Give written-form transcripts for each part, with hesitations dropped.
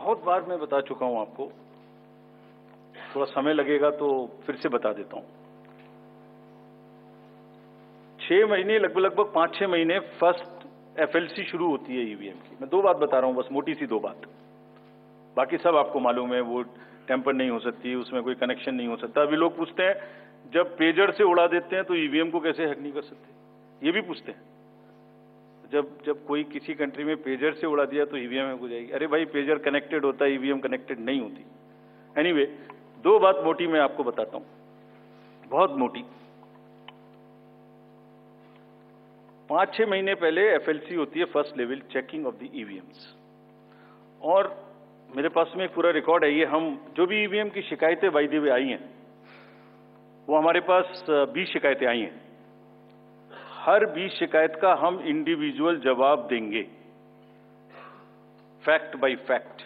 बहुत बार मैं बता चुका हूं आपको, थोड़ा समय लगेगा तो फिर से बता देता हूं। 6 महीने लगभग 5-6 महीने फर्स्ट एफएलसी शुरू होती है ईवीएम की। मैं 2 बात बता रहा हूं, बस मोटी सी 2 बात, बाकी सब आपको मालूम है। वो टेम्पर नहीं हो सकती, उसमें कोई कनेक्शन नहीं हो सकता। अभी लोग पूछते हैं जब पेजर से उड़ा देते हैं तो ईवीएम को कैसे हैक नहीं कर सकते, ये भी पूछते हैं। जब कोई किसी कंट्री में पेजर से उड़ा दिया तो ईवीएम हैक हो जाएगी। अरे भाई, पेजर कनेक्टेड होता है, ईवीएम कनेक्टेड नहीं होती। एनीवे, 2 बात मोटी मैं आपको बताता हूं, बहुत मोटी। 5-6 महीने पहले एफएलसी होती है, first level checking of the EVMs, और मेरे पास में एक पूरा रिकॉर्ड है। ये हम जो भी ईवीएम की शिकायतें बाय द वे आई हैं, वो हमारे पास 20 शिकायतें आई हैं। हर 20 शिकायत का हम इंडिविजुअल जवाब देंगे, फैक्ट बाय फैक्ट।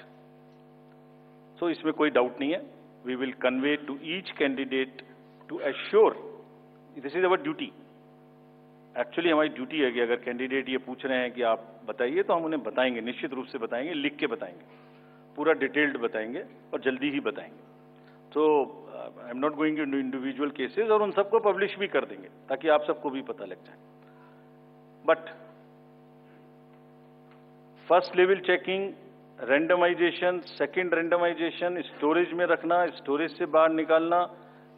तो इसमें कोई डाउट नहीं है। We will convey to each candidate to assure, this is our duty. Actually हमारी ड्यूटी है कि अगर कैंडिडेट ये पूछ रहे हैं कि आप बताइए, तो हम उन्हें बताएंगे, निश्चित रूप से बताएंगे, लिख के बताएंगे, पूरा डिटेल्ड बताएंगे और जल्दी ही बताएंगे। तो I am not going into individual cases, और उन सबको पब्लिश भी कर देंगे ताकि आप सबको भी पता लग जाए। But first level checking, randomization, second randomization, storage में रखना, स्टोरेज से बाहर निकालना,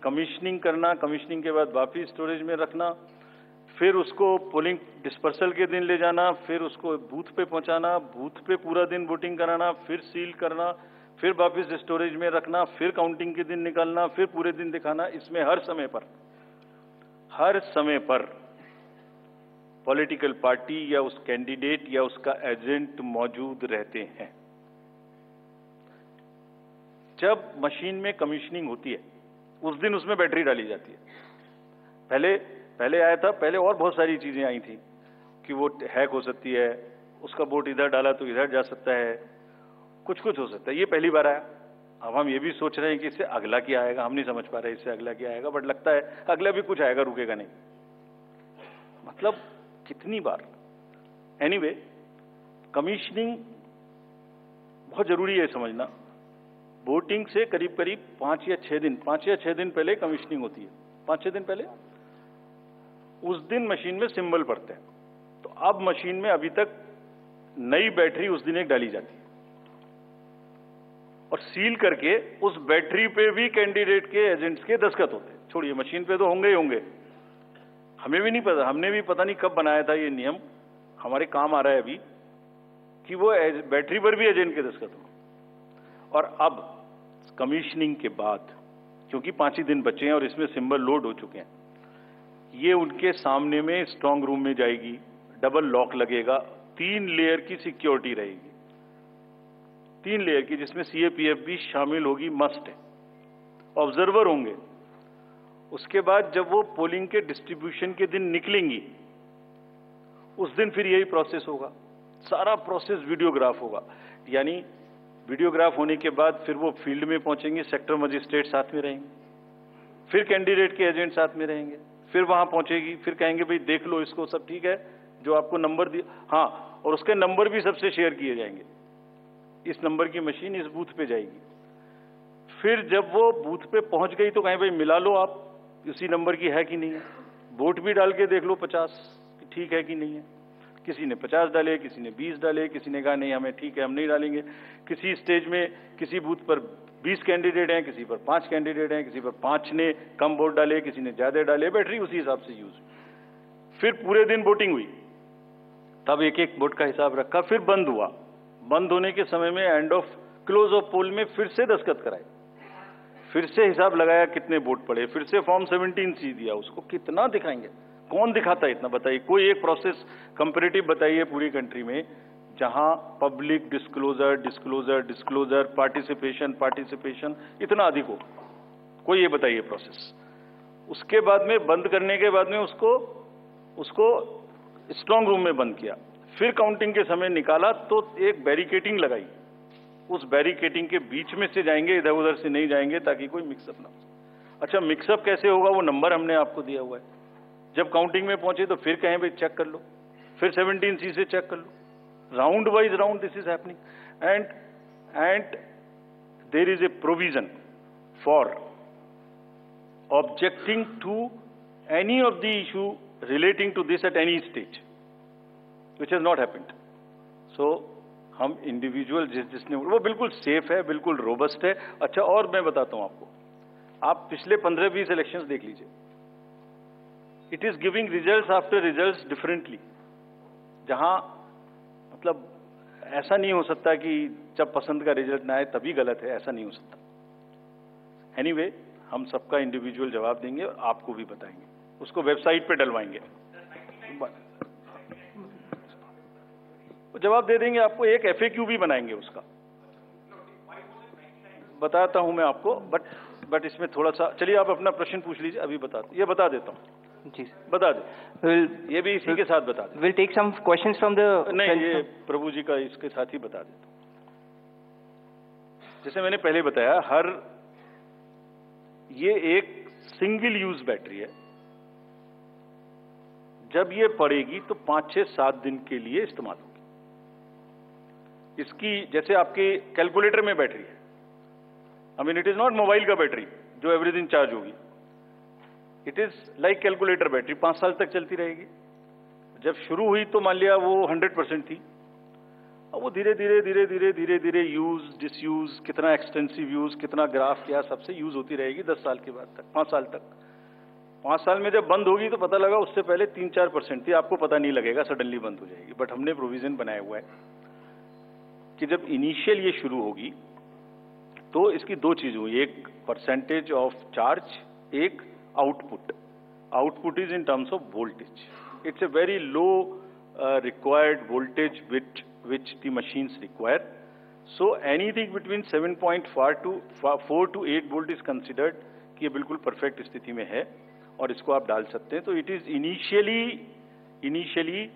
कमीशनिंग करना, कमीशनिंग के बाद वापिस स्टोरेज में रखना, फिर उसको पोलिंग डिस्पर्सल के दिन ले जाना, फिर उसको बूथ पे पहुंचाना, बूथ पे पूरा दिन वोटिंग कराना, फिर सील करना, फिर वापस स्टोरेज में रखना, फिर काउंटिंग के दिन निकालना, फिर पूरे दिन दिखाना। इसमें हर समय पर पॉलिटिकल पार्टी या उस कैंडिडेट या उसका एजेंट मौजूद रहते हैं। जब मशीन में कमीशनिंग होती है, उस दिन उसमें बैटरी डाली जाती है। पहले आया था, पहले और बहुत सारी चीजें आई थी कि वो हैक हो सकती है, उसका वोट इधर डाला तो इधर जा सकता है, कुछ हो सकता है। ये पहली बार आया। अब हम ये भी सोच रहे हैं कि इससे अगला क्या आएगा, हम नहीं समझ पा रहे इससे अगला क्या आएगा, बट लगता है अगला भी कुछ आएगा, रुकेगा नहीं। मतलब कितनी बार। एनीवे, कमीशनिंग बहुत जरूरी है समझना। वोटिंग से करीब 5 या 6 दिन पहले कमीशनिंग होती है। 5-6 दिन पहले उस दिन मशीन में सिंबल पड़ते हैं। तो अब मशीन में अभी तक नई बैटरी उस दिन एक डाली जाती है, और सील करके उस बैटरी पे भी कैंडिडेट के एजेंट्स के दस्तखत होते हैं। छोड़िए, मशीन पे तो होंगे ही होंगे, हमें भी नहीं पता, हमने भी पता नहीं कब बनाया था ये नियम, हमारे काम आ रहा है अभी कि वो बैटरी पर भी एजेंट के दस्तखत हो। और अब कमीशनिंग के बाद, क्योंकि 5 ही दिन बचे हैं और इसमें सिंबल लोड हो चुके हैं, ये उनके सामने में स्ट्रांग रूम में जाएगी, डबल लॉक लगेगा, 3 लेयर की सिक्योरिटी रहेगी, 3 लेयर की, जिसमें सीएपीएफ भी शामिल होगी, मस्ट है। ऑब्जर्वर होंगे। उसके बाद जब वो पोलिंग के डिस्ट्रीब्यूशन के दिन निकलेंगी, उस दिन फिर यही प्रोसेस होगा। सारा प्रोसेस वीडियोग्राफ होगा, यानी वीडियोग्राफ होने के बाद फिर वो फील्ड में पहुंचेंगे, सेक्टर मजिस्ट्रेट साथ में रहेंगे, फिर कैंडिडेट के एजेंट साथ में रहेंगे, फिर वहां पहुंचेगी, फिर कहेंगे भाई देख लो इसको, सब ठीक है, जो आपको नंबर दिया, हाँ, और उसके नंबर भी सबसे शेयर किए जाएंगे। इस नंबर की मशीन इस बूथ पे जाएगी। फिर जब वो बूथ पे पहुंच गई तो कहें भाई मिला लो आप, उसी नंबर की है कि नहीं है, वोट भी डाल के देख लो 50 ठीक है कि नहीं है। किसी ने 50 डाले, किसी ने 20 डाले, किसी ने कहा नहीं हमें ठीक है, हम नहीं डालेंगे। किसी स्टेज में किसी बूथ पर 20 कैंडिडेट हैं, किसी पर 5 कैंडिडेट हैं, किसी पर 5 ने कम वोट डाले, किसी ने ज्यादा डाले, बैटरी उसी हिसाब से यूज। फिर पूरे दिन वोटिंग हुई, तब एक एक वोट का हिसाब रखा, फिर बंद हुआ। बंद होने के समय में एंड ऑफ क्लोज ऑफ पोल में फिर से दस्तखत कराए, फिर से हिसाब लगाया कितने वोट पड़े, फिर से फॉर्म 17C दिया उसको। कितना दिखाएंगे, कौन दिखाता है इतना, बताइए। कोई एक प्रोसेस कंपैरेटिव बताइए पूरी कंट्री में जहां पब्लिक डिस्क्लोजर पार्टिसिपेशन इतना अधिक हो, कोई ये बताइए प्रोसेस। उसके बाद में बंद करने के बाद में उसको स्ट्रांग रूम में बंद किया, फिर काउंटिंग के समय निकाला तो एक बैरिकेटिंग लगाई, उस बैरिकेटिंग के बीच में से जाएंगे, इधर उधर से नहीं जाएंगे ताकि कोई मिक्सअप ना हो। अच्छा, मिक्सअप कैसे होगा, वो नंबर हमने आपको दिया हुआ है। जब काउंटिंग में पहुंचे तो फिर कहें भाई चेक कर लो, फिर 17C से चेक कर लो, round wise round this is happening. and there is a provision for objecting to any of the issue relating to this at any stage, which has not happened. So हम individual जिसने वो बिल्कुल safe है, बिल्कुल robust है. अच्छा, और मैं बताता हूं आपको, आप पिछले 15-20 इलेक्शंस देख लीजिए. It is giving results after results differently. जहां मतलब ऐसा नहीं हो सकता कि जब पसंद का रिजल्ट ना आए तभी गलत है, ऐसा नहीं हो सकता. एनीवे, हम सबका इंडिविजुअल जवाब देंगे और आपको भी बताएंगे, उसको वेबसाइट पे डलवाएंगे, जवाब दे देंगे आपको. एक FAQ भी बनाएंगे उसका, बताता हूं मैं आपको. बट इसमें थोड़ा सा, चलिए आप अपना प्रश्न पूछ लीजिए, अभी ये बता देता हूं. जी बता दे. ये भी इसी के साथ बता दे. Will take some questions from the, नहीं, ये प्रभु जी का इसके साथ ही बता देता हूं. जैसे मैंने पहले बताया, ये एक सिंगल यूज बैटरी है. जब ये पड़ेगी तो 5-6-7 दिन के लिए इस्तेमाल होगी. इसकी जैसे आपके कैलकुलेटर में बैटरी है. I mean, it is not mobile का बैटरी जो एवरी दिन चार्ज होगी. It is like calculator battery, 5 साल तक चलती रहेगी. जब शुरू हुई तो मान लिया वो 100% थी. अब वो धीरे धीरे यूज डिसयूज, कितना एक्सटेंसिव यूज, कितना ग्राफ, क्या सबसे यूज होती रहेगी 10 साल के बाद तक, 5 साल तक. 5 साल में जब बंद होगी तो पता लगा उससे पहले 3-4% थी, आपको पता नहीं लगेगा, सडनली बंद हो जाएगी. बट हमने प्रोविजन बनाया हुआ है कि जब इनिशियल ये शुरू होगी तो इसकी 2 चीज हुई. एक परसेंटेज ऑफ चार्ज, एक output. Output is in terms of voltage. It's a very low required voltage which the machines require. So anything between 7.4 to 8 volt is considered कि ये बिल्कुल परफेक्ट स्थिति में है और इसको आप डाल सकते हैं. तो it is initially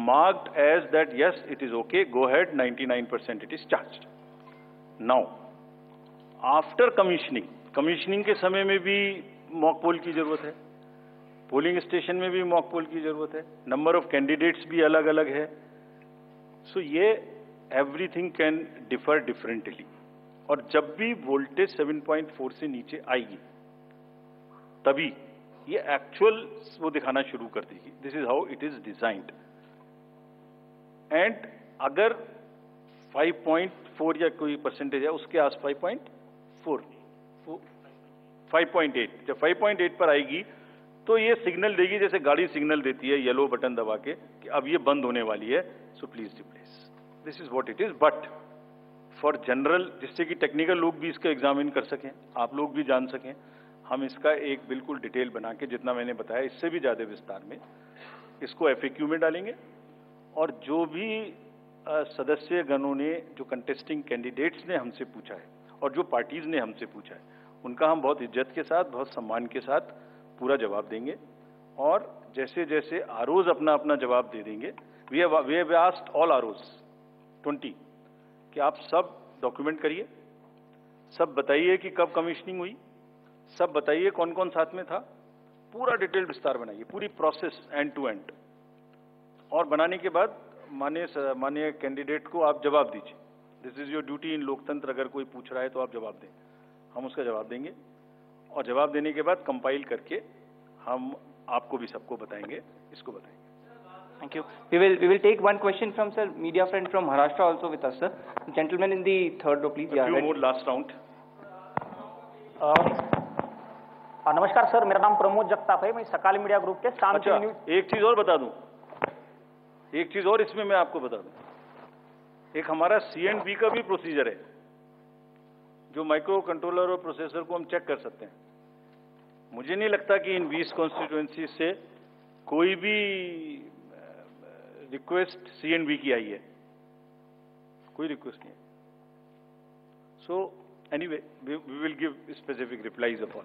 marked as that yes, it is okay, go ahead, 99% it is charged. Now after commissioning के समय में भी मॉक पोल की जरूरत है, पोलिंग स्टेशन में भी मॉक पोल की जरूरत है, नंबर ऑफ कैंडिडेट्स भी अलग अलग है. सो ये एवरीथिंग कैन डिफर डिफरेंटली. और जब भी वोल्टेज 7.4 से नीचे आएगी तभी ये एक्चुअल वो दिखाना शुरू कर देगी. This is how it is designed. And अगर 5.4 या कोई परसेंटेज है उसके आस 5.8, जब 5.8 पर आएगी तो ये सिग्नल देगी, जैसे गाड़ी सिग्नल देती है येलो बटन दबा के कि अब ये बंद होने वाली है, so please replace. This is what it is. But for general, जिससे कि टेक्निकल लोग भी इसका एग्जामिन कर सकें, आप लोग भी जान सकें, हम इसका एक बिल्कुल डिटेल बना के, जितना मैंने बताया इससे भी ज्यादा विस्तार में, इसको FAQ में डालेंगे. और जो भी सदस्य गणों ने, जो कंटेस्टिंग कैंडिडेट्स ने हमसे पूछा है और जो पार्टीज ने हमसे पूछा है, उनका हम बहुत इज्जत के साथ, बहुत सम्मान के साथ पूरा जवाब देंगे. और जैसे जैसे आरओज अपना अपना जवाब दे देंगे, we have asked all ROs 20 कि आप सब डॉक्यूमेंट करिए, सब बताइए कि कब कमीशनिंग हुई, सब बताइए कौन कौन साथ में था, पूरा डिटेल विस्तार बनाइए, पूरी प्रोसेस एंड टू एंड. और बनाने के बाद माननीय कैंडिडेट को आप जवाब दीजिए. दिस इज योर ड्यूटी इन लोकतंत्र. अगर कोई पूछ रहा है तो आप जवाब दें, हम उसका जवाब देंगे. और जवाब देने के बाद कंपाइल करके हम आपको भी सबको बताएंगे, इसको बताएंगे. Thank you. We will take one question from sir, media friend from Maharashtra also with us, sir. Gentleman in the third row, please. Yeah, few more last round. नमस्कार सर, मेरा नाम प्रमोद जगताप है, मैं सकाल मीडिया ग्रुप के शांति अच्छा, news. एक चीज और बता दूं, एक चीज और इसमें मैं आपको बता दूं. एक हमारा C&B का भी प्रोसीजर है, जो माइक्रो कंट्रोलर और प्रोसेसर को हम चेक कर सकते हैं. मुझे नहीं लगता कि इन 20 कॉन्स्टिट्यूएंसी से कोई भी रिक्वेस्ट C&B की आई है, कोई रिक्वेस्ट नहीं है. So anyway, we will give specific replies upon.